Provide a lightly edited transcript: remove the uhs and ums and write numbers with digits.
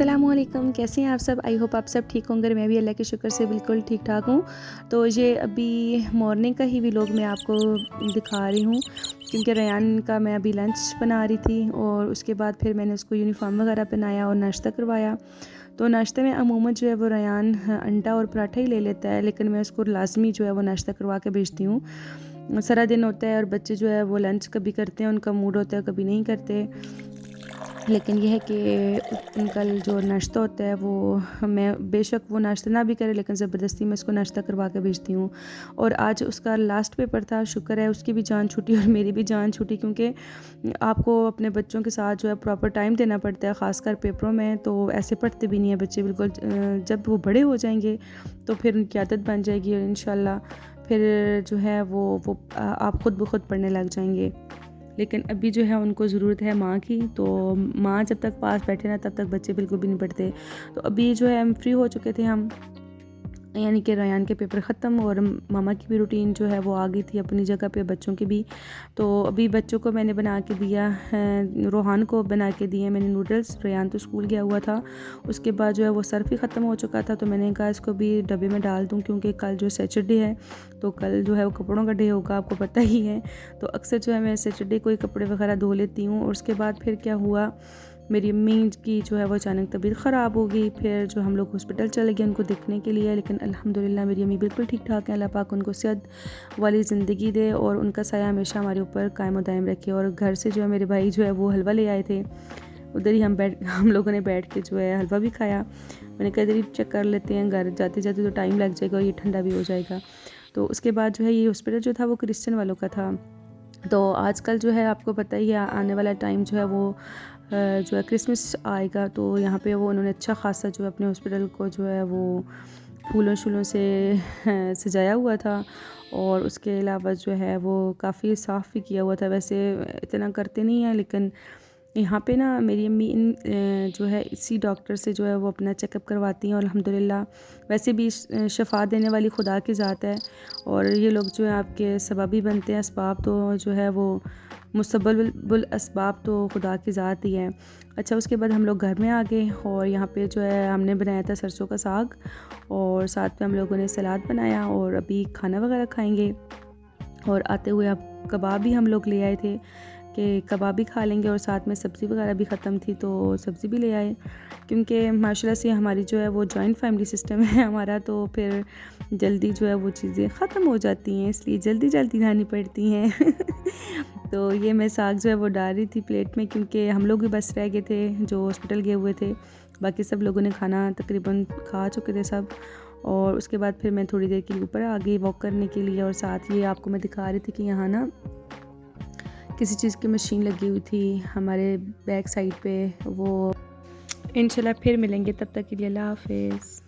अस्सलामुअलैकुम, कैसे हैं आप सब। आई होप आप सब ठीक होंगे। मैं भी अल्लाह के शुक्र से बिल्कुल ठीक ठाक हूँ। तो ये अभी मॉर्निंग का ही व्लॉग मैं आपको दिखा रही हूँ, क्योंकि रेयान का मैं अभी लंच बना रही थी और उसके बाद फिर मैंने उसको यूनिफॉर्म वगैरह पहनाया और नाश्ता करवाया। तो नाश्ते में अमूमन जो है वो रेयान अंडा और पराठा ही ले लेता है, लेकिन मैं उसको लाजमी जो है वो नाश्ता करवा के भेजती हूँ। सारा दिन होता है और बच्चे जो है वो लंच कभी करते हैं, उनका मूड होता है, कभी नहीं करते। लेकिन यह है कि उनका जो नाश्ता होता है वो मैं बेशक वो नाश्ता ना भी करे, लेकिन ज़बरदस्ती मैं उसको नाश्ता करवा के भेजती हूँ। और आज उसका लास्ट पेपर था, शुक्र है उसकी भी जान छूटी और मेरी भी जान छूटी, क्योंकि आपको अपने बच्चों के साथ जो है प्रॉपर टाइम देना पड़ता है, ख़ासकर पेपरों में। तो ऐसे पढ़ते भी नहीं है बच्चे बिल्कुल। जब वो बड़े हो जाएंगे तो फिर उनकी आदत बन जाएगी और इंशाल्लाह फिर जो है वो आप ख़ुद ब खुद पढ़ने लग जाएंगे। लेकिन अभी जो है उनको ज़रूरत है माँ की, तो माँ जब तक पास बैठे ना तब तक बच्चे बिल्कुल भी नहीं पढ़ते। तो अभी जो है हम फ्री हो चुके थे हम, यानी कि रेयान के पेपर ख़त्म और मामा की भी रूटीन जो है वो आ गई थी अपनी जगह पे, बच्चों की भी। तो अभी बच्चों को मैंने बना के दिया है, रोहान को बना के दिए मैंने नूडल्स। रेयान तो स्कूल गया हुआ था, उसके बाद जो है वो सर्फ ही ख़त्म हो चुका था, तो मैंने कहा इसको भी डब्बे में डाल दूँ, क्योंकि कल जो सैटरडे है तो कल जो है वो कपड़ों का डे होगा, आपको पता ही है। तो अक्सर जो है मैं सैटरडे को ही कपड़े वगैरह धो लेती हूँ। और उसके बाद फिर क्या हुआ, मेरी अम्मी की जो है वो अचानक तबीयत ख़राब हो गई। फिर जो हम लोग हॉस्पिटल चले गए उनको देखने के लिए, लेकिन अल्हम्दुलिल्लाह मेरी अम्मी बिल्कुल ठीक ठाक है। अल्लाह पाक उनको सेहत वाली ज़िंदगी दे और उनका साया हमेशा हमारे ऊपर कायम और दायम रखे। और घर से जो है मेरे भाई जो है वो हलवा ले आए थे, उधर ही हम लोगों ने बैठ के जो है हलवा भी खाया। मैंने कहा इधर ही चेक कर लेते हैं, घर जाते जाते तो टाइम लग जाएगा और ये ठंडा भी हो जाएगा। तो उसके बाद जो है ये हॉस्पिटल जो था वो क्रिश्चियन वालों का था। तो आजकल जो है आपको पता ही है, आने वाला टाइम जो है वो जो है क्रिसमस आएगा, तो यहाँ पे वो उन्होंने अच्छा खासा जो है अपने हॉस्पिटल को जो है वो फूलों शूलों से सजाया हुआ था। और उसके अलावा जो है वो काफ़ी साफ़ भी किया हुआ था। वैसे इतना करते नहीं हैं, लेकिन यहाँ पे ना मेरी अम्मी जो है इसी डॉक्टर से जो है वो अपना चेकअप करवाती हैं और अल्हम्दुलिल्लाह वैसे भी शफा देने वाली खुदा की ज़ात है। और ये लोग जो है आपके सबबी बनते हैं, असबाब तो जो है वो मुसब्बिबुल असबाब तो खुदा की ज़ात ही है। अच्छा, उसके बाद हम लोग घर में आ गए और यहाँ पे जो है हमने बनाया था सरसों का साग और साथ में हम लोगों ने सलाद बनाया और अभी खाना वगैरह खाएंगे। और आते हुए अब कबाब भी हम लोग ले आए थे कि कबाब भी खा लेंगे, और साथ में सब्ज़ी वगैरह भी ख़त्म थी तो सब्ज़ी भी ले आए, क्योंकि माशाल्लाह से हमारी जो है वो जॉइंट फैमिली सिस्टम है हमारा, तो फिर जल्दी जो है वो चीज़ें ख़त्म हो जाती हैं, इसलिए जल्दी जल्दी खानी पड़ती हैं तो ये मैं साग जो है वो डाल रही थी प्लेट में, क्योंकि हम लोग भी बस रह गए थे जो हॉस्पिटल गए हुए थे, बाकी सब लोगों ने खाना तकरीबन खा चुके थे सब। और उसके बाद फिर मैं थोड़ी देर के लिए ऊपर आ गई वॉक करने के लिए, और साथ ये आपको मैं दिखा रही थी कि यहाँ ना किसी चीज़ की मशीन लगी हुई थी हमारे बैक साइड पे। वो इंशाल्लाह फिर मिलेंगे, तब तक के लिए अल्लाह हाफ़िज़।